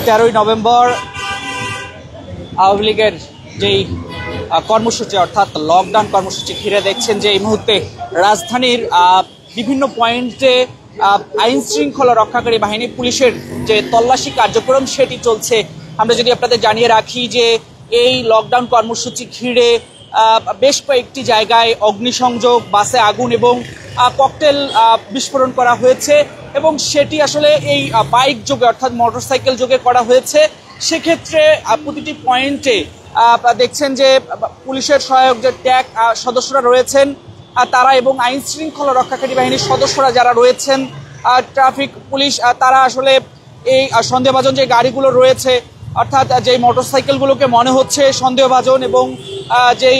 13ই November Awami লীগের যেই কর্মসূচি অর্থাৎ লকডাউন কর্মসূচি ঘিরে দেখছেন যে এই মুহূর্তে রাজধানীর বিভিন্ন পয়েন্টে আইন শৃঙ্খলা রক্ষাকারী বাহিনী পুলিশের যে তল্লাশি কার্যক্রম সেটি চলছে। আমরা যদি আপনাদের জানিয়ে রাখি যে এই লকডাউন কর্মসূচি ঘিরে বেশ কয়েকটি জায়গায় অগ্নিসংযোগ, বাসে আগুন এবং ককটেল বিস্ফোরণ করা হয়েছে এবং সেটি আসলে এই বাইক যোগে অর্থাৎ মোটরসাইকেল যোগে করা হয়েছে। সেক্ষেত্রে প্রতিটি পয়েন্টে দেখছেন যে পুলিশের সহায়ক যে ট্যাগ সদস্যরা রয়েছেন তারা এবং আইন শৃঙ্খলা রক্ষাকারী বাহিনীর সদস্যরা যারা রয়েছেন, ট্রাফিক পুলিশ, তারা আসলে এই সন্দেহভাজন যে গাড়িগুলো রয়েছে অর্থাৎ যেই মোটরসাইকেলগুলোকে মনে হচ্ছে সন্দেহভাজন এবং যেই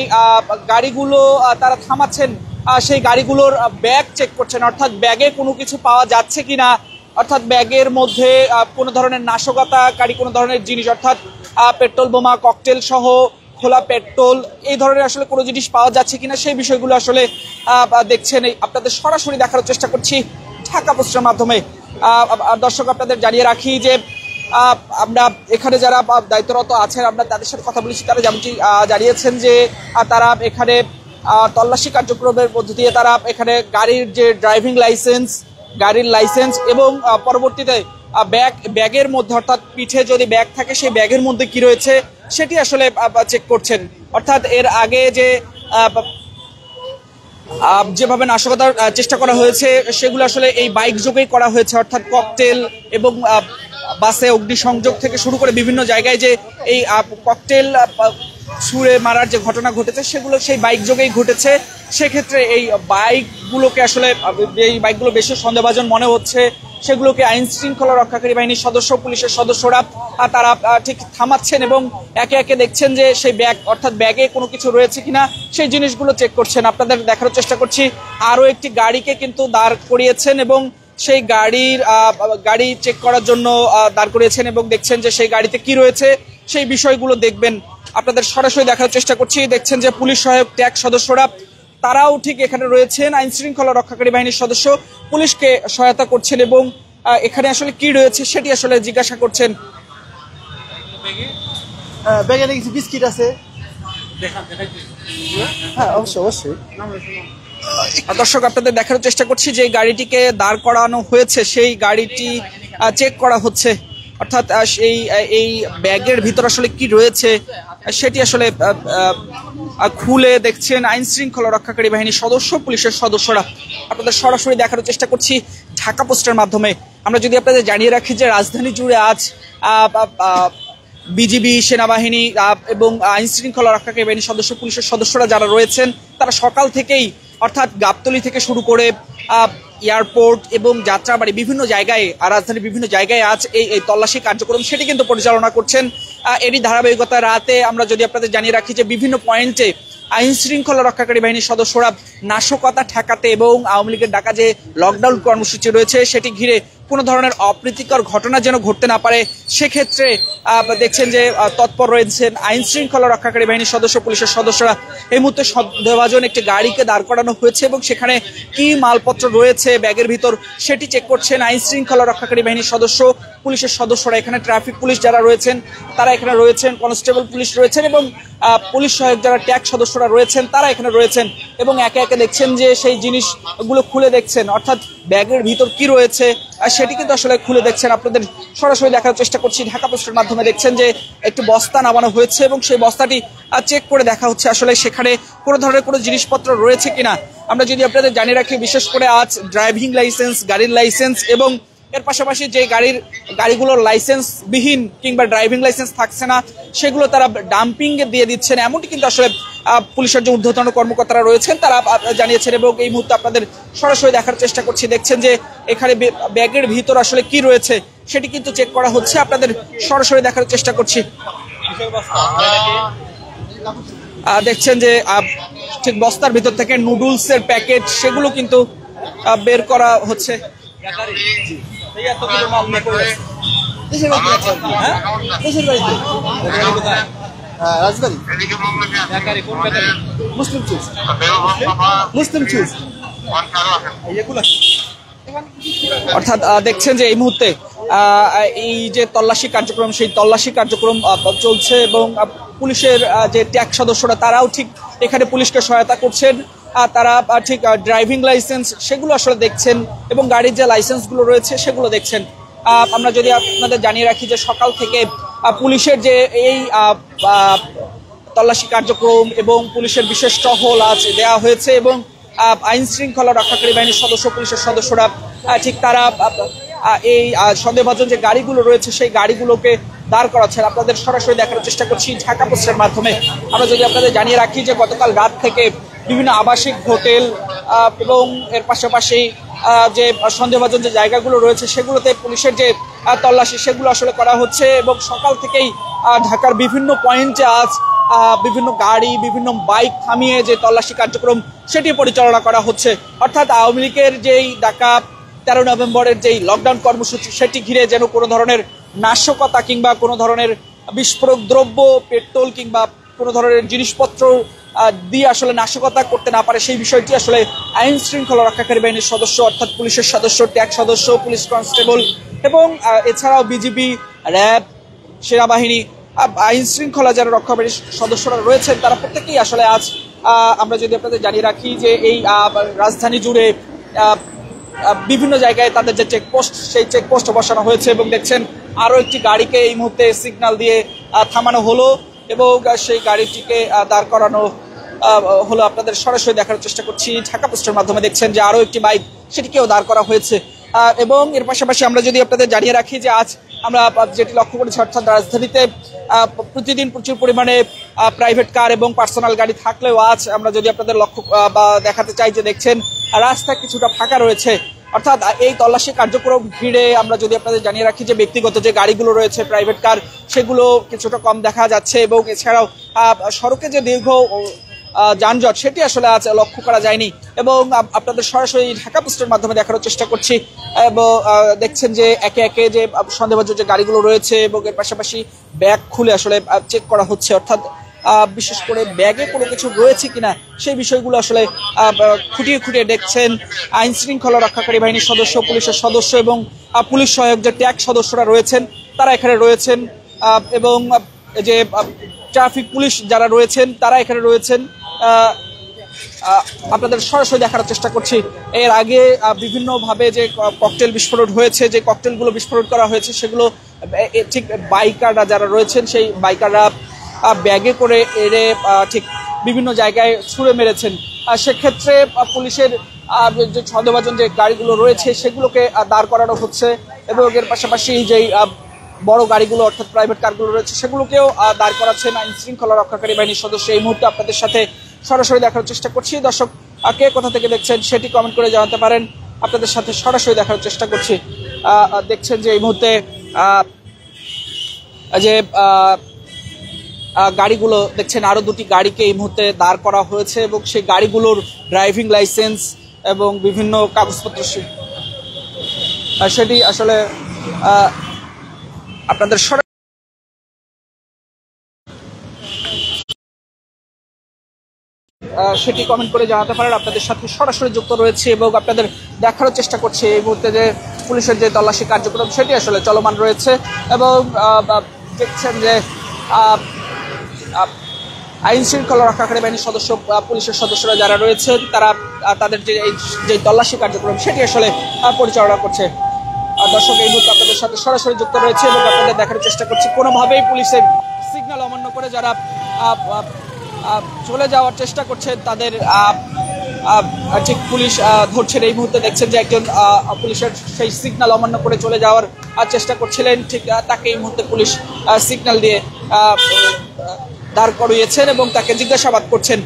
গাড়িগুলো তারা থামাচ্ছেন সেই গাড়িগুলোর ব্যাগ চেক করছেন, অর্থাৎ ব্যাগে কোনো কিছু পাওয়া যাচ্ছে কিনা, অর্থাৎ ব্যাগের মধ্যে কোনো ধরনের নাশকতাকারী কোনো ধরনের জিনিস অর্থাৎ পেট্রোল বোমা, ককটেল সহ খোলা পেট্রোল এই ধরনের আসলে কোনো জিনিস পাওয়া যাচ্ছে কিনা সেই বিষয়গুলো আসলে দেখছেন। আপনাদের সরাসরি দেখার চেষ্টা করছি ঢাকা পোস্টের মাধ্যমে। দর্শক আপনাদের জানিয়ে রাখি যে আমরা এখানে যারা দায়িত্বরত আছেন আমরা তাদের সাথে কথা বলেছি, তারা যেমনটি জানিয়েছেন যে তারা এখানে তল্লাশি কার্যক্রমের মধ্যে দিয়ে তারা এখানে গাড়ির যে ড্রাইভিং লাইসেন্স, গাড়ির লাইসেন্স এবং পরবর্তীতে ব্যাগের মধ্যে অর্থাৎ পিঠে যদি ব্যাগ থাকে সেই ব্যাগের মধ্যে কি রয়েছে সেটি আসলে চেক করছেন। অর্থাৎ এর আগে যে যেভাবে নাশকতার চেষ্টা করা হয়েছে সেগুলো আসলে এই বাইক যোগেই করা হয়েছে, অর্থাৎ ককটেল এবং বাসে অগ্নিসংযোগ থেকে শুরু করে বিভিন্ন জায়গায় যে এই ককটেল ছুঁড়ে মারার যে ঘটনা ঘটেছে সেগুলো সেই বাইক যোগেই ঘটেছে। সেক্ষেত্রে এই বাইকগুলোকে আসলে এই বাইকগুলো বেশি সন্দেহভাজন মনে হচ্ছে, সেগুলোকে আইন শৃঙ্খলা রক্ষাকারী বাহিনীর সদস্য, পুলিশের সদস্যরা তারা ঠিক থামাচ্ছেন এবং একে একে দেখছেন যে সেই ব্যাগ অর্থাৎ ব্যাগে কোনো কিছু রয়েছে কিনা সেই জিনিসগুলো চেক করছেন। আপনাদের দেখার চেষ্টা করছি আরও একটি গাড়িকে কিন্তু দাঁড় করিয়েছেন এবং সেই গাড়ি চেক করার জন্য দাঁড় করিয়েছেন এবং দেখছেন যে সেই গাড়িতে কি রয়েছে সেই বিষয়গুলো দেখবেন। আপনাদের সরাসরি দেখার চেষ্টা করছি, দেখছেন যে পুলিশ সহায়ক ট্যাগ সদস্যরা তারাও ঠিক এখানে রয়েছেন, আইন শৃঙ্খলা রক্ষাকারী বাহিনীর সদস্য পুলিশকে সহায়তা করছেন এবং এখানে আসলে কি রয়েছে সেটি আসলে জিজ্ঞাসা করছেন। ব্যাগে কিছু বিস্কিট আছে, হ্যাঁ অবশ্যই অবশ্যই। দর্শক আপনাদের দেখার চেষ্টা করছি যে গাড়িটিকে দাঁড় করানো হয়েছে সেই গাড়িটি চেক করা হচ্ছে, অর্থাৎ এই ব্যাগের ভিতর আসলে কি রয়েছে সেটি আসলে খুলে দেখছেন আইন শৃঙ্খলা রক্ষাকারী বাহিনীর সদস্য, পুলিশের সদস্যরা। আপনাদের সরাসরি দেখার চেষ্টা করছি ঢাকা পোস্টের মাধ্যমে। আমরা যদি আপনাদের জানিয়ে রাখি যে রাজধানী জুড়ে আজ বিজিবি, সেনাবাহিনী এবং আইন শৃঙ্খলা রক্ষাকারী বাহিনীর সদস্য, পুলিশের সদস্যরা যারা রয়েছেন তারা সকাল থেকেই অর্থাৎ গাবতলী থেকে শুরু করে এয়ারপোর্ট এবং যাত্রাবাড়ি বিভিন্ন জায়গায় রাজধানীর বিভিন্ন জায়গায় আজ এই তল্লাশি কার্যক্রম সেটি কিন্তু পরিচালনা করছেন। এরই ধারাবাহিকতা রাতে আমরা যদি আপনাদের জানিয়ে রাখি যে বিভিন্ন পয়েন্টে আইন শৃঙ্খলা রক্ষাকারী বাহিনীর সদস্যরা নাশকতা ঠেকাতে এবং আওয়ামী লীগের ডাকা যে লকডাউন কর্মসূচি রয়েছে সেটি ঘিরে কোনো ধরনের অপ্রীতিকর ঘটনা যেন ঘটতে না পারে সেক্ষেত্রে দেখছেন যে তৎপর রয়েছেন আইন শৃঙ্খলা রক্ষাকারী বাহিনীর সদস্য, পুলিশের সদস্যরা। এই মুহূর্তে সন্দেহভাজন একটি গাড়িকে দাঁড় করানো হয়েছে এবং সেখানে কি মালপত্র রয়েছে ব্যাগের ভিতর সেটি চেক করছেন আইন শৃঙ্খলা রক্ষাকারী বাহিনীর সদস্য, পুলিশের সদস্যরা। এখানে ট্রাফিক পুলিশ যারা রয়েছেন তারা এখানে রয়েছেন, কনস্টেবল পুলিশ রয়েছেন এবং পুলিশ সহায়ক যারা ট্যাগ সদস্যরা রয়েছেন তারা এখানে রয়েছেন এবং একে একে দেখছেন যে সেই জিনিসগুলো খুলে দেখছেন, অর্থাৎ ব্যাগের ভিতর কি রয়েছে সেটি কিন্তু আসলে খুলে দেখছেন। আপনাদের সরাসরি দেখার চেষ্টা করছি ঢাকা পোস্টের মাধ্যমে। দেখছেন যে একটি বস্তা নামানো হয়েছে এবং সেই বস্তাটি চেক করে দেখা হচ্ছে আসলে সেখানে কোনো ধরনের কোনো জিনিসপত্র রয়েছে কিনা। আমরা যদি আপনাদের জানিয়ে রাখি বিশেষ করে আজ ড্রাইভিং লাইসেন্স, গাড়ির লাইসেন্স এবং এর পাশাপাশি যে গাড়িগুলোর লাইসেন্স বিহীন কিংবা ড্রাইভিং লাইসেন্স থাকছে না সেগুলো তারা ডাম্পিং এ দিয়ে দিচ্ছেন, এমনটি কিন্তু আসলে পুলিশের যে ঊর্ধ্বতন কর্মকর্তারা রয়েছেন তারা জানিয়েছেন এবং এই মুহূর্তে আপনাদের সরাসরি দেখার চেষ্টা করছি। দেখছেন যে এখানে ব্যাগের ভিতর আসলে কি রয়েছে সেটি কিন্তু চেক করা হচ্ছে, আপনাদের সরাসরি দেখার চেষ্টা করছি। দেখছেন যে ঠিক বস্তার ভিতর থেকে নুডলসের প্যাকেট সেগুলো কিন্তু বের করা হচ্ছে। অর্থাৎ দেখছেন যে এই মুহূর্তে এই যে তল্লাশি কার্যক্রম সেই তল্লাশি কার্যক্রম চলছে এবং পুলিশের যে ট্যাগ সদস্যরা তারাও ঠিক এখানে পুলিশকে সহায়তা করছেন। তারা ঠিক ড্রাইভিং লাইসেন্স সেগুলো আসলে দেখছেন এবং গাড়ির যে লাইসেন্সগুলো রয়েছে সেগুলো দেখছেন। আমরা যদি আপনাদের জানিয়ে রাখি যে সকাল থেকে পুলিশের যে এই তল্লাশি কার্যক্রম এবং পুলিশের বিশেষ টহল আজ দেওয়া হয়েছে এবং আইন শৃঙ্খলা রক্ষাকারী বাহিনীর সদস্য পুলিশের সদস্যরা ঠিক তারা এই সন্দেহভাজন যে গাড়িগুলো রয়েছে সেই গাড়িগুলোকে দাঁড় করাচ্ছেন। আপনাদের সরাসরি দেখার চেষ্টা করছি ঢাকা পোস্টের মাধ্যমে। আমরা যদি আপনাদের জানিয়ে রাখি যে গতকাল রাত থেকে বিভিন্ন আবাসিক হোটেল এবং এর পাশাপাশি যে সন্দেহভাজন যে জায়গাগুলো রয়েছে সেগুলোতে পুলিশের যে তল্লাশি সেগুলো আসলে করা হচ্ছে এবং সকাল থেকেই ঢাকার বিভিন্ন পয়েন্টে আজ বিভিন্ন গাড়ি বিভিন্ন বাইক থামিয়ে যে তল্লাশি কার্যক্রম সেটি পরিচালনা করা হচ্ছে। অর্থাৎ আওয়ামী লীগের যেই ঢাকা 13 নভেম্বরের যেই লকডাউন কর্মসূচি সেটি ঘিরে যেন কোনো ধরনের নাশকতা কিংবা কোনো ধরনের বিস্ফোরক দ্রব্য পেট্রোল কিংবা কোনো ধরনের জিনিসপত্র দিয়ে আসলে নাশকতা করতে না পারে সেই বিষয়টি আসলে আইন শৃঙ্খলা রক্ষাকারী বাহিনীর সদস্য অর্থাৎ পুলিশের সদস্য ট্যাগ সদস্য পুলিশ কনস্টেবল এবং এছাড়াও বিজিবি র্যাব সেনাবাহিনী আইন শৃঙ্খলা যারা রক্ষাকারী সদস্যরা রয়েছেন তারা প্রত্যেকেই আসলে আজ আমরা যদি আপনাদের জানিয়ে রাখি যে এই রাজধানী জুড়ে বিভিন্ন জায়গায় তাদের যে চেকপোস্ট সেই চেকপোস্ট বসানো হয়েছে এবং দেখছেন আরো একটি গাড়িকে এই মুহূর্তে সিগন্যাল দিয়ে থামানো হলো এবং সেই গাড়িটিকে দাঁড় করানো হলো। আপনাদের সরাসরি দেখার চেষ্টা করছি ঢাকা পোস্টের মাধ্যমে। দেখছেন যে আরো একটি বাইক সেটিকেও দাঁড় করা হয়েছে এবং এর পাশাপাশি আমরা যদি আপনাদের জানিয়ে রাখি যে আজ আমরা যেটি লক্ষ্য করেছি অর্থাৎ রাজধানীতে প্রতিদিন প্রচুর পরিমাণে প্রাইভেট কার এবং পার্সোনাল গাড়ি থাকলেও আজ আমরা যদি আপনাদের লক্ষ্য বা দেখাতে চাই যে দেখছেন রাস্তা কিছুটা ফাঁকা রয়েছে। অর্থাৎ এই তল্লাশি কার্যক্রম ঘিরে আমরা যদি আপনাদের জানিয়ে রাখি যে ব্যক্তিগত যে গাড়িগুলো রয়েছে প্রাইভেট কার সেগুলো কিছুটা কম দেখা যাচ্ছে এবং এছাড়াও সড়কে যে দীর্ঘ যানজট সেটি আসলে আজ লক্ষ্য করা যায়নি এবং আপনাদের সরাসরি ঢাকা পোস্টের মাধ্যমে দেখানোর চেষ্টা করছি এবং দেখছেন যে একে একে যে সন্দেহভাজন যে গাড়িগুলো রয়েছে এবং এর পাশাপাশি ব্যাগ খুলে আসলে চেক করা হচ্ছে। অর্থাৎ বিশেষ করে ব্যাগে কোনো কিছু রয়েছে কিনা সেই বিষয়গুলো আসলে খুঁটিয়ে খুঁটিয়ে দেখছেন আইন শৃঙ্খলা রক্ষাকারী বাহিনীর সদস্য পুলিশের সদস্য এবং পুলিশ সহায়ক যে ট্যাগ সদস্যরা রয়েছেন তারা এখানে রয়েছেন এবং যে ট্রাফিক পুলিশ যারা রয়েছেন তারা এখানে রয়েছেন। আপনাদের সরাসরি দেখার চেষ্টা করছি এর আগে বিভিন্নভাবে যে ককটেল বিস্ফোরণ হয়েছে যে ককটেলগুলো বিস্ফোরণ করা হয়েছে সেগুলো ঠিক বাইকাররা যারা রয়েছেন সেই বাইকাররা ব্যাগে করে এড়ে ঠিক বিভিন্ন জায়গায় ছুঁড়ে মেরেছেন। সেক্ষেত্রে পুলিশের যে সন্দেহভাজন যে গাড়িগুলো রয়েছে সেগুলোকে দাঁড় করানো হচ্ছে এবং এর পাশাপাশি যেই বড় গাড়িগুলো অর্থাৎ প্রাইভেট কারগুলো রয়েছে সেগুলোকেও দাঁড় করাচ্ছেন আইন শৃঙ্খলা রক্ষাকারী বাহিনীর সদস্য। এই মুহূর্তে আপনাদের সাথে সরাসরি দেখার চেষ্টা করছি। দর্শক কে কোথা থেকে দেখছেন সেটি কমেন্ট করে জানাতে পারেন। আপনাদের সাথে সরাসরি দেখার চেষ্টা করছি। দেখছেন যে এই মুহূর্তে যে গাড়িগুলো দেখছেন আরো দুটি গাড়িকে এই মুহূর্তে দাঁড় করা হয়েছে এবং সেই গাড়িগুলোর ড্রাইভিং লাইসেন্স এবং বিভিন্ন কাগজপত্র সেটি আসলে আপনাদের সেটি কমেন্ট করে জানাতে পারেন। আপনাদের সাথে সরাসরি যুক্ত রয়েছে এবং আপনাদের দেখারও চেষ্টা করছি এই মুহূর্তে যে পুলিশের যে তল্লাশি কার্যক্রম সেটি আসলে চলমান রয়েছে এবং দেখছেন যে আইন শৃঙ্খলা রক্ষাকারী বাহিনীর সদস্য পুলিশের সদস্যরা যারা রয়েছেন তারা তাদের যে তল্লাশি কার্যক্রম সেটি আসলে পরিচালনা করছে। দর্শক এই মুহূর্তে আপনাদের সাথে সরাসরি যুক্ত রয়েছে এবং আপনাদের দেখার চেষ্টা করছি কোনোভাবেই পুলিশের সিগন্যাল অমান্য করে যারা চলে যাওয়ার চেষ্টা করছেন তাদের ঠিক পুলিশ ধরছেন। এই মুহূর্তে দেখছেন যে একজন পুলিশের সেই সিগন্যাল অমান্য করে চলে যাওয়ার চেষ্টা করছিলেন ঠিক তাকে এই মুহূর্তে পুলিশ সিগন্যাল দিয়ে দাঁড় করিয়েছেন এবং তাকে জিজ্ঞাসাবাদ করছেন।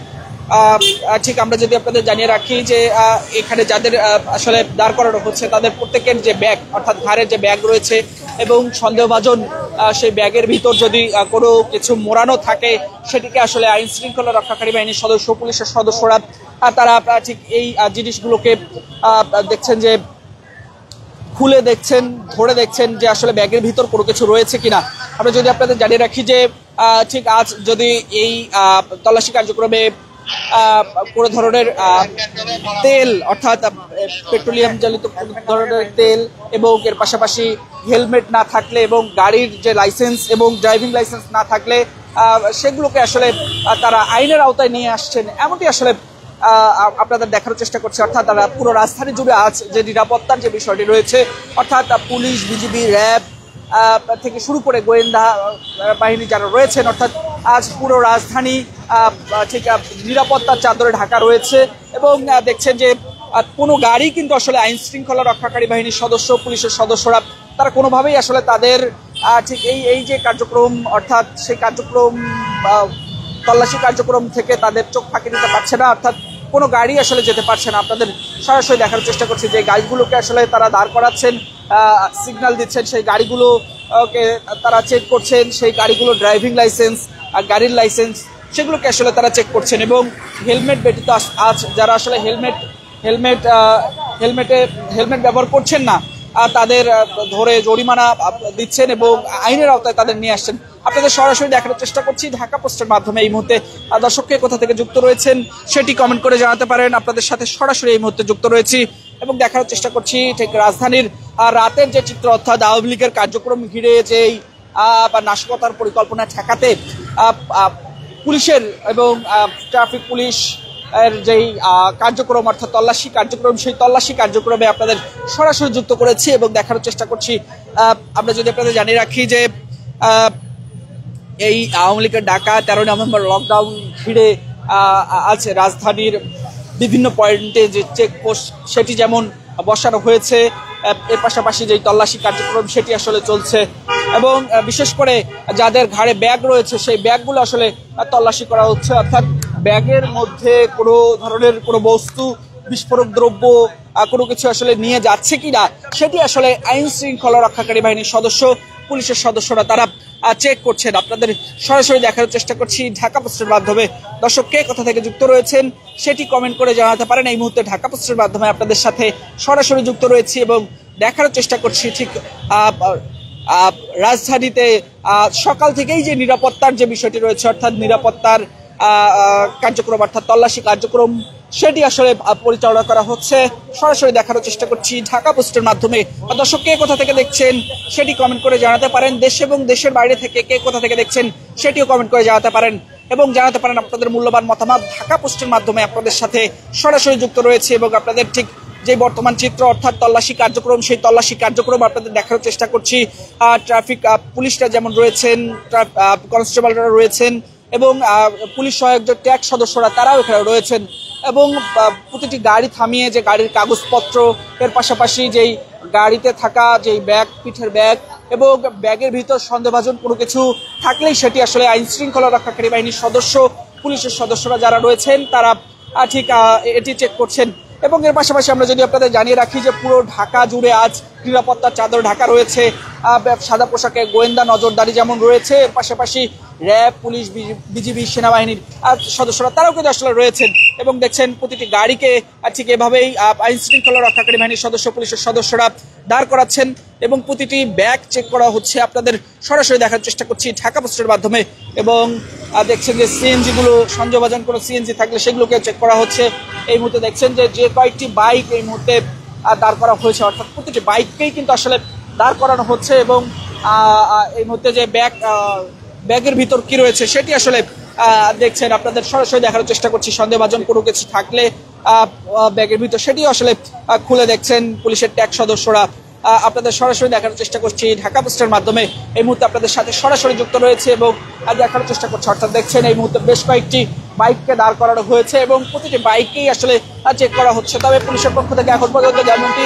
ঠিক আমরা যদি আপনাদের জানিয়ে রাখি যে এখানে যাদের আসলে দাঁড় করানো হচ্ছে তাদের প্রত্যেকের যে ব্যাগ অর্থাৎ ঘাড়ের যে ব্যাগ রয়েছে এবং সন্দেহভাজন সেই ব্যাগের ভিতর যদি কোনো কিছু মোড়ানো থাকে সেটিকে আসলে আইন শৃঙ্খলা রক্ষাকারী বাহিনীর সদস্য পুলিশের সদস্যরা তারা ঠিক এই জিনিসগুলোকে দেখছেন যে খুলে দেখছেন ধরে দেখছেন যে আসলে ব্যাগের ভিতর কোনো কিছু রয়েছে কিনা। আমরা যদি আপনাদের জানিয়ে রাখি যে ঠিক আজ যদি এই তল্লাশি কার্যক্রমে কোনো ধরনের তেল অর্থাৎ পেট্রোলিয়াম চালিত কোনো ধরনের তেল এবং এর পাশাপাশি হেলমেট না থাকলে এবং গাড়ির যে লাইসেন্স এবং ড্রাইভিং লাইসেন্স না থাকলে সেগুলোকে আসলে তারা আইনের আওতায় নিয়ে আসছেন, এমনটি আসলে আপনাদের দেখার চেষ্টা করছে। অর্থাৎ তারা পুরো রাজধানী জুড়ে আজ যে নিরাপত্তার যে বিষয়টি রয়েছে, অর্থাৎ পুলিশ, বিজিবি, র্যাব থেকে শুরু করে গোয়েন্দা বাহিনী যারা রয়েছেন, অর্থাৎ আজ পুরো রাজধানী ঠিক নিরাপত্তার চাদরে ঢাকা রয়েছে। এবং দেখছেন যে কোনো গাড়ি কিন্তু আসলে আইন শৃঙ্খলা রক্ষাকারী বাহিনীর সদস্য, পুলিশের সদস্যরা তারা কোনোভাবেই আসলে তাদের ঠিক এই যে কার্যক্রম, অর্থাৎ সেই কার্যক্রম তল্লাশি কার্যক্রম থেকে তাদের চোখ ফাঁকি দিতে পারছে না, অর্থাৎ কোনো গাড়ি আসলে যেতে পারছে না। আপনাদের সরাসরি দেখার চেষ্টা করছি যে গাড়িগুলোকে আসলে তারা দাঁড় করাচ্ছেন, সিগন্যাল দিচ্ছেন, সেই গাড়িগুলোকে তারা চেক করছেন, সেই গাড়িগুলো ড্রাইভিং লাইসেন্স, গাড়ির লাইসেন্স সেগুলোকে আসলে তারা চেক করছেন। এবং হেলমেট ব্যতীত আজ যারা আসলে হেলমেট ব্যবহার করছেন না তাদের ধরে জরিমানা দিচ্ছেন এবং আইনের আওতায় তাদের নিয়ে আসছেন। আপনাদের সরাসরি দেখার চেষ্টা করছি ঢাকা পোস্টের মাধ্যমে। এই মুহূর্তে দর্শককে কোথা থেকে যুক্ত রয়েছেন সেটি কমেন্ট করে জানাতে পারেন। আপনাদের সাথে সরাসরি এই মুহূর্তে যুক্ত রয়েছি এবং দেখার চেষ্টা করছি ঠিক রাজধানীর রাতের যে চিত্র, অর্থাৎ আওয়ামী লীগের কার্যক্রম ঘিরে যেই নাশকতার পরিকল্পনা ঠেকাতে পুলিশের এবং ট্রাফিক পুলিশ এর যেই কার্যক্রম, অর্থাৎ তল্লাশি কার্যক্রম, সেই তল্লাশি কার্যক্রমে আপনাদের সরাসরি যুক্ত করেছি এবং দেখার চেষ্টা করছি। আমরা যদি আপনাদের জানিয়ে রাখি যে এই আওয়ামী লীগের ডাকা 13 নভেম্বর লকডাউন ঘিরে আছে রাজধানীর বিভিন্ন পয়েন্টে যে চেকপোস্ট সেটি যেমন বসানো হয়েছে, এর পাশাপাশি যেই তল্লাশি কার্যক্রম সেটি আসলে চলছে এবং বিশেষ করে যাদের ঘাড়ে ব্যাগ রয়েছে সেই ব্যাগগুলো আসলে তল্লাশি করা হচ্ছে। অর্থাৎ ব্যাগের মধ্যে কোনো ধরনের কোনো বস্তু, বিস্ফোরক দ্রব্য কোনো কিছু আসলে নিয়ে যাচ্ছে কিনা সেটি আসলে আইন শৃঙ্খলা রক্ষাকারী বাহিনীর সদস্য, পুলিশের সদস্যরা তারা চেক করছেন। আপনাদের সরাসরি দেখার চেষ্টা করছি ঢাকা পোস্টের মাধ্যমে। দর্শক কে কোথা থেকে যুক্ত রয়েছেন সেটি কমেন্ট করে জানাতে পারেন। এই মুহূর্তে ঢাকা পোস্টের মাধ্যমে আপনাদের সাথে সরাসরি যুক্ত রয়েছি এবং দেখার চেষ্টা করছি ঠিক রাজধানীতে সকাল থেকেই যে নিরাপত্তার যে বিষয়টি রয়েছে, অর্থাৎ নিরাপত্তার কার্যক্রম, অর্থাৎ তল্লাশি কার্যক্রম সেটি আসলে পরিচালনা করা হচ্ছে। সরাসরি দেখার চেষ্টা করছি ঢাকা পোস্টের মাধ্যমে। দর্শক কে কোথা থেকে দেখছেন সেটি কমেন্ট করে জানাতে পারেন। দেশ এবং দেশের বাইরে থেকে কে কোথা থেকে দেখছেন সেটিও কমেন্ট করে জানাতে পারেন এবং জানাতে পারেন আপনাদের মূল্যবান মতামত। ঢাকা পোস্টের মাধ্যমে আপনাদের সাথে সরাসরি যুক্ত রয়েছে এবং আপনাদের ঠিক যে বর্তমান চিত্র, অর্থাৎ তল্লাশি কার্যক্রম, সেই তল্লাশি কার্যক্রম আপনাদের দেখার চেষ্টা করছি। ট্রাফিক পুলিশরা যেমন রয়েছেন, কনস্টেবলরা রয়েছেন এবং পুলিশ সহায়ক যে ট্যাগ সদস্যরা তারাও এখানে রয়েছেন এবং প্রতিটি গাড়ি থামিয়ে যে গাড়ির কাগজপত্র, এর পাশাপাশি যেই গাড়িতে থাকা যেই ব্যাগ, পিঠের ব্যাগ এবং ব্যাগের ভিতর সন্দেহভাজন কোনো কিছু থাকলেই সেটি আসলে আইন শৃঙ্খলা রক্ষাকারী বাহিনীর সদস্য, পুলিশের সদস্যরা যারা রয়েছেন তারা ঠিক এটি চেক করছেন। এবং এর পাশাপাশি আমরা যদি আপনাদের জানিয়ে রাখি যে পুরো ঢাকা জুড়ে আজ নিরাপত্তার চাদর ঢাকা রয়েছে। সাদা পোশাকে গোয়েন্দা নজরদারি যেমন রয়েছে, এর পাশাপাশি র্যাব, পুলিশ, বিজিবি, সেনাবাহিনীর সদস্যরা তারাও কিন্তু আসলে রয়েছেন এবং দেখছেন প্রতিটি গাড়িকে ঠিক এভাবেই আইন শৃঙ্খলা রক্ষাকারী বাহিনীর সদস্য, পুলিশের সদস্যরা দাঁড় করাচ্ছেন এবং প্রতিটি ব্যাগ চেক করা হচ্ছে। আপনাদের সরাসরি দেখার চেষ্টা করছি ঢাকা পোস্টের মাধ্যমে এবং দেখছেন যে সিএনজিগুলো, সন্দেহভাজন কোনো সিএনজি থাকলে সেগুলোকে চেক করা হচ্ছে। এই মুহূর্তে দেখছেন যে কয়েকটি বাইক এই মুহূর্তে দাঁড় করা হয়েছে, অর্থাৎ প্রতিটি বাইককেই কিন্তু আসলে দাঁড় করানো হচ্ছে এবং এই মুহূর্তে যে ব্যাগের ভিতর কি রয়েছে সেটি আসলে দেখছেন। আপনাদের সরাসরি দেখার চেষ্টা করছি সন্দেহভাজন কোনো কিছু থাকলে ব্যাগের ভিতর সেটি আসলে খুলে দেখছেন পুলিশের ট্যাগ সদস্যরা। আপনাদের সরাসরি দেখার চেষ্টা করছি ঢাকা পোস্টের মাধ্যমে। এই মুহূর্তে আপনাদের সাথে সরাসরি যুক্ত রয়েছে এবং দেখার চেষ্টা করছে, অর্থাৎ দেখছেন এই মুহূর্তে বেশ কয়েকটি বাইককে দাঁড় করানো হয়েছে এবং প্রতিটি বাইককেই আসলে চেক করা হচ্ছে। তবে পুলিশের পক্ষ থেকে এখন পর্যন্ত যেমনটি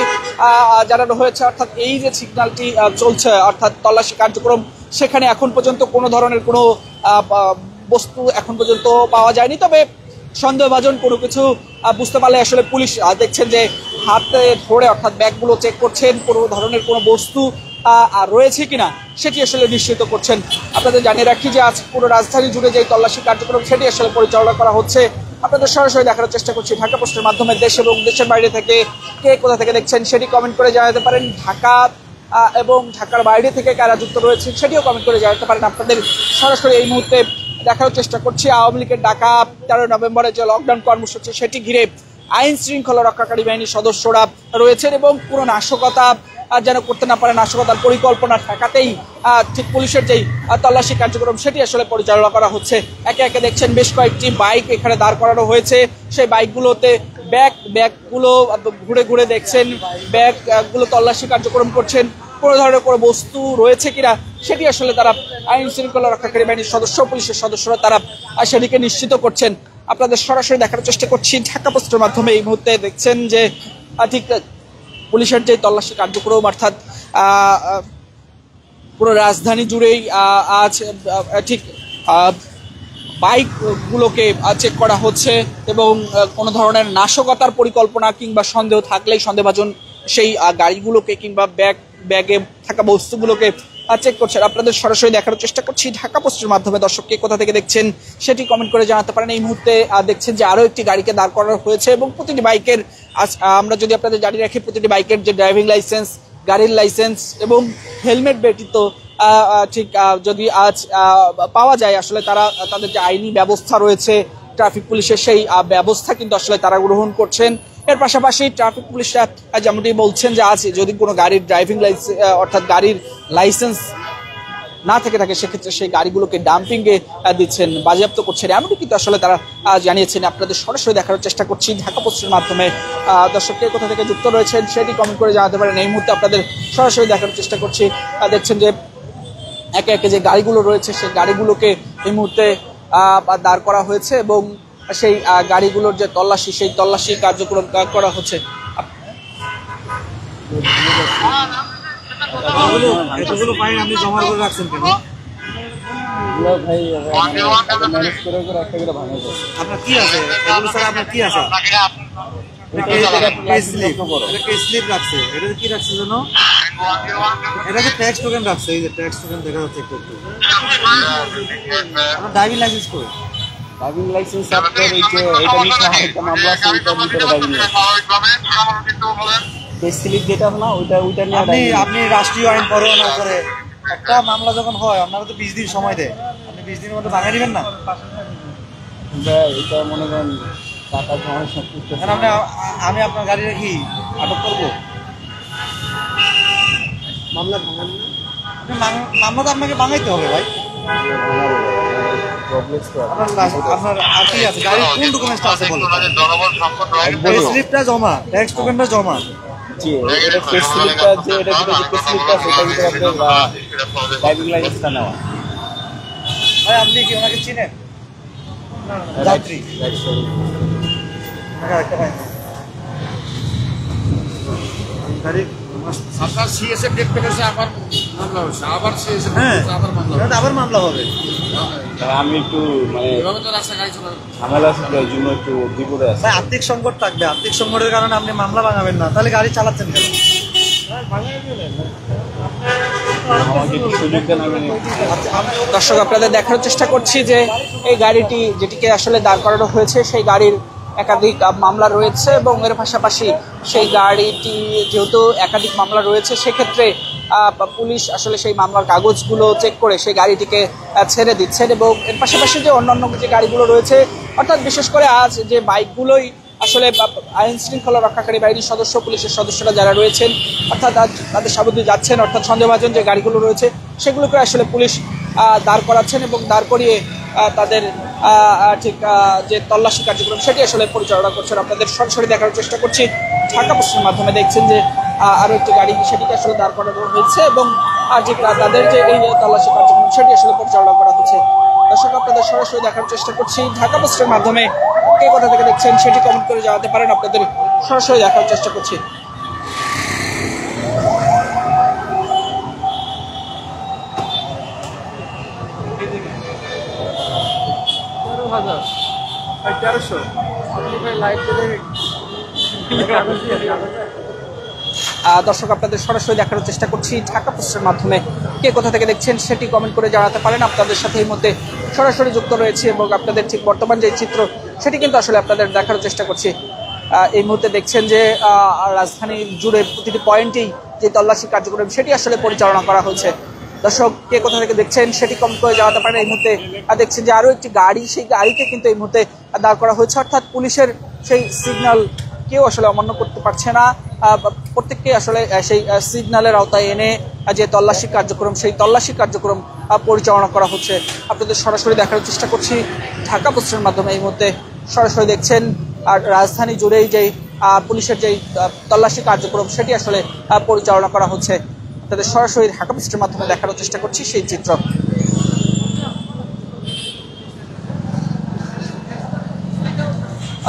জানানো হয়েছে, অর্থাৎ এই যে সিগন্যালটি চলছে, অর্থাৎ তল্লাশি কার্যক্রম, সেখানে এখন পর্যন্ত কোনো ধরনের কোনো বস্তু এখন পর্যন্ত পাওয়া যায়নি। তবে সন্দেহভাজন কোনো কিছু বুঝতে পারলে আসলে পুলিশ দেখছেন যে হাতে ধরে, অর্থাৎ ব্যাগগুলো চেক করছেন, কোনো ধরনের কোনো বস্তু রয়েছে কিনা সেটি আসলে নিশ্চিত করছেন। আপনাদের জানিয়ে রাখি যে আজ পুরো রাজধানী জুড়ে যে তল্লাশি কার্যক্রম সেটি আসলে পরিচালনা করা হচ্ছে। আপনাদের সরাসরি দেখার চেষ্টা করছি ঢাকা পোস্টের মাধ্যমে। দেশ এবং দেশের বাইরে থেকে কে কোথা থেকে দেখছেন সেটি কমেন্ট করে জানাতে পারেন। ঢাকা এবং ঢাকার বাইরে থেকে কারা যুক্ত রয়েছেন সেটিও কমেন্ট করে জানাতে পারেন। আপনাদের সরাসরি এই মুহূর্তে দেখার চেষ্টা করছি আওয়ামী লীগের ডাকা 13 নভেম্বরে যে লকডাউন কর্মসূচি সেটি ঘিরে আইন শৃঙ্খলা রক্ষাকারী বাহিনীর সদস্যরা রয়েছেন এবং পুরো নাশকতা যেন করতে না পারে, নাশকতার পরিকল্পনা ঠেকাতেই ঠিক পুলিশের যেই তল্লাশি কার্যক্রম সেটি আসলে পরিচালনা করা হচ্ছে। একে একে দেখছেন বেশ কয়েকটি বাইক এখানে দাঁড় করানো হয়েছে। সেই বাইকগুলোতে ব্যাগগুলো ঘুরে ঘুরে দেখছেন, ব্যাগগুলো তল্লাশি কার্যক্রম করছেন। কোনো ধরনের কোনো বস্তু রয়েছে কিনা সেটি আসলে তারা আইন শৃঙ্খলা রক্ষাকারী বাহিনীর সদস্য, পুলিশের সদস্যরা তারা সেটিকে নিশ্চিত করছেন। আপনাদের সরাসরি দেখার চেষ্টা করছি ঢাকা পোস্টের মাধ্যমে। এই মুহূর্তে দেখছেন যে ঠিক পুলিশের যে তল্লাশি কার্যক্রম অর্থাৎ পুরো রাজধানী জুড়েই আজ ঠিক বাইকগুলোকে চেক করা হচ্ছে এবং কোনো ধরনের নাশকতার পরিকল্পনা কিংবা সন্দেহ থাকলেই সন্দেহভাজন সেই গাড়িগুলোকে কিংবা ব্যাগে থাকা বস্তুগুলোকে চেক করছেন। আপনাদের সরাসরি দেখার চেষ্টা করছি ঢাকা পোস্টের মাধ্যমে। দর্শককে কোথা থেকে দেখছেন সেটি কমেন্ট করে জানাতে পারেন। এই মুহূর্তে দেখছেন যে আরও একটি গাড়িকে দাঁড় করানো হয়েছে এবং প্রতিটি বাইকের আমরা যদি আপনাদের জানিয়ে রাখি, প্রতিটি বাইকের যে ড্রাইভিং লাইসেন্স, গাড়ির লাইসেন্স এবং হেলমেট ব্যতীত ঠিক যদি আজ পাওয়া যায় আসলে তাদের যে আইনি ব্যবস্থা রয়েছে ট্রাফিক পুলিশের সেই ব্যবস্থা কিন্তু আসলে তারা গ্রহণ করছেন। এর পাশাপাশি ট্রাফিক পুলিশরা যেমনটি বলছেন যে আজ যদি কোনো গাড়ির ড্রাইভিং লাইসেন্স অর্থাৎ গাড়ির লাইসেন্স না থেকে থাকে সেক্ষেত্রে সেই গাড়িগুলোকে ডাম্পিংয়ে দিচ্ছেন, বাজেয়াপ্ত করছেন, এমনটি কিন্তু আসলে তারা জানিয়েছেন। আপনাদের সরাসরি দেখার চেষ্টা করছি ঢাকা পোস্টের মাধ্যমে। দর্শককে কোথা থেকে যুক্ত রয়েছেন সেটি কমেন্ট করে জানাতে পারেন। এই মুহূর্তে আপনাদের সরাসরি দেখার চেষ্টা করছি। দেখছেন যে একে একে যে গাড়িগুলো রয়েছে সেই গাড়িগুলোকে এই মুহূর্তে দাঁড় করা হয়েছে এবং সেই গাড়িগুলোর যে তল্লাশি সেই তল্লাশি কার্যক্রম করা হচ্ছে। আপনি জমা করে রাখছেন কেন? আপনার কি আছে? এগুলো স্যার আপনার কি আছে? স্লিপ রাখছে। এটা কি রাখছে জানো? এটাকে ট্যাক্স টোকেন রাখছে। এই যে ট্যাক্স টোকেন দেখা যাচ্ছে একটু একটু। আপনার ড্রাইভিং লাইসেন্স করে? ড্রাইভিং লাইসেন্স আপনার এই যে এটা নিচে একটা মামলা আছে ওইটার ভিতরে ড্রাইভিং লাইসেন্স স্লিপ যেটা না ওইটা নিয়ে আপনি রাষ্ট্রীয় আইন পড়াশোনা করে একটা মামলা যখন হয় আপনারা তো 20 দিন সময় দেয়, আপনি 20 দিনের মধ্যে ভাঙা দিবেন না? এটা মনে করেন টাকা সমস্যা আমি আপনার গাড়ি রাখি আটক করবো? মামলা ভাঙান মামলা তো আপনাকে ভাঙাইতে হবে ভাই। আপনার আর কি আছে? গাড়ির কোন ডকুমেন্টসটা আছে বলুন? স্লিপটা জমা, ট্যাক্স টোকেনটা জমা। জি, এটা প্রেস স্লিপটা যে এটা ভিতরে যে প্রেস স্লিপটা আছে ওটার ভিতরে আপনার ড্রাইভিং লাইসেন্সটা নেওয়া। ভাই আপনি কি ওনাকে চিনেন? যাত্রী গাড়ি আপনার সিএসএফ ডেট পেটেছে, আবার মামলা হচ্ছে, আবার সিএসএফ আবার মামলা হবে, আবার মামলা হবে। আমি একটু মানে এভাবে তো রাস্তা গাড়ি চলার ঝামেলা আছে, তাই জন্য একটু বিপদে আছে। ভাই আর্থিক সংকট থাকবে, আর্থিক সংকটের কারণে আপনি মামলা ভাঙাবেন না, তাহলে গাড়ি চালাচ্ছেন কেন? দর্শক আপনাদের দেখার চেষ্টা করছি যে এই গাড়িটি যেটিকে আসলে দাঁড় করানো হয়েছে সেই গাড়ির একাধিক মামলা রয়েছে এবং এর পাশাপাশি সেই গাড়িটি যেহেতু একাধিক মামলা রয়েছে সেক্ষেত্রে পুলিশ আসলে সেই মামলার কাগজগুলো চেক করে সেই গাড়িটিকে ছেড়ে দিচ্ছেন এবং এর পাশাপাশি যে অন্যান্য যে গাড়িগুলো রয়েছে অর্থাৎ বিশেষ করে আজ যে বাইকগুলোই আসলে আইন শৃঙ্খলা রক্ষাকারী বাহিনীর সদস্য, পুলিশের সদস্যরা যারা রয়েছেন অর্থাৎ তাদের সামনে যাচ্ছেন অর্থাৎ সন্দেহভাজন যে গাড়িগুলো রয়েছে সেগুলোকে আসলে পুলিশ দাঁড় করাচ্ছেন এবং দাঁড় করিয়ে তাদের ঠিক যে তল্লাশি কার্যক্রম সেটি আসলে পরিচালনা করছেন। আপনাদের সরাসরি দেখার চেষ্টা করছি ঢাকা পোস্টের মাধ্যমে। দেখছেন যে আরও একটি গাড়ি সেটিকে আসলে দাঁড় করানো হয়েছে এবং যে তাদের যে এই তল্লাশি কার্যক্রম সেটি আসলে পরিচালনা করা হচ্ছে। দর্শক আপনাদের সরাসরি দেখার চেষ্টা করছি ঢাকা পোস্টের মাধ্যমে। কে কোথা থেকে দেখছেন সেটি কমেন্ট করে জানাতে পারেন। আপনাদের সরাসরি দেখার চেষ্টা করছি। দর্শক আপনাদের সরাসরি দেখার চেষ্টা করছি ঢাকা পোস্টের মাধ্যমে। কে কোথা থেকে দেখছেন সেটি কমেন্ট করে জানাতে পারেন। আপনাদের সাথে এই মধ্যে সরাসরি যুক্ত রয়েছে এবং আপনাদের ঠিক বর্তমান যে চিত্র সেটি কিন্তু আসলে আপনাদের দেখার চেষ্টা করছি। এই মুহূর্তে দেখছেন যে রাজধানী জুড়ে প্রতিটি পয়েন্টেই যে তল্লাশি কার্যক্রম সেটি আসলে পরিচালনা করা হচ্ছে। দর্শক কে কোথা থেকে দেখছেন সেটি কমেন্ট করে জানাতে পারেন। এই মুহূর্তে দেখছেন যে আরো একটি গাড়ি, সেই গাড়িকে কিন্তু এই মুহূর্তে দাঁড় করা হয়েছে, অর্থাৎ পুলিশের সেই সিগন্যাল কেউ আসলে অমান্য করতে পারছে না। প্রত্যেককে আসলে সেই সিগন্যালের আওতায় এনে যে তল্লাশি কার্যক্রম, সেই তল্লাশি কার্যক্রম পরিচালনা করা হচ্ছে। আপনাদের সরাসরি দেখার চেষ্টা করছি ঢাকা পোস্টের মাধ্যমে। এই মুহূর্তে সরাসরি দেখছেন আর রাজধানী জুড়েই যে পুলিশের যে তল্লাশি কার্যক্রম সেটি আসলে পরিচালনা করা হচ্ছে। তাদের সরাসরি ঢাকা পোস্টের মাধ্যমে দেখানোর চেষ্টা করছি সেই চিত্র।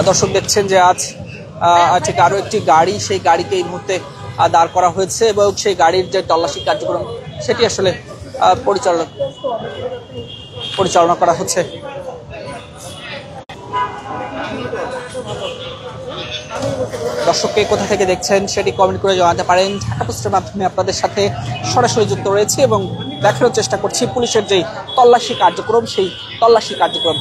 দর্শক দেখছেন যে আজ ঠিক আরো একটি গাড়ি, সেই গাড়িকে এই মুহূর্তে দাঁড় করা হয়েছে এবং সেই গাড়ির যে তল্লাশি কার্যক্রম সেটি আসলে পরিচালনা করা হচ্ছে। দর্শককে কোথা থেকে দেখছেন সেটি কমেন্ট করে জানাতে পারেন। ঢাকা পোস্টের মাধ্যমে আপনাদের সাথে সরাসরি যুক্ত রয়েছে এবং দেখানোর চেষ্টা করছি পুলিশের যেই তল্লাশি কার্যক্রম, সেই তল্লাশি কার্যক্রম।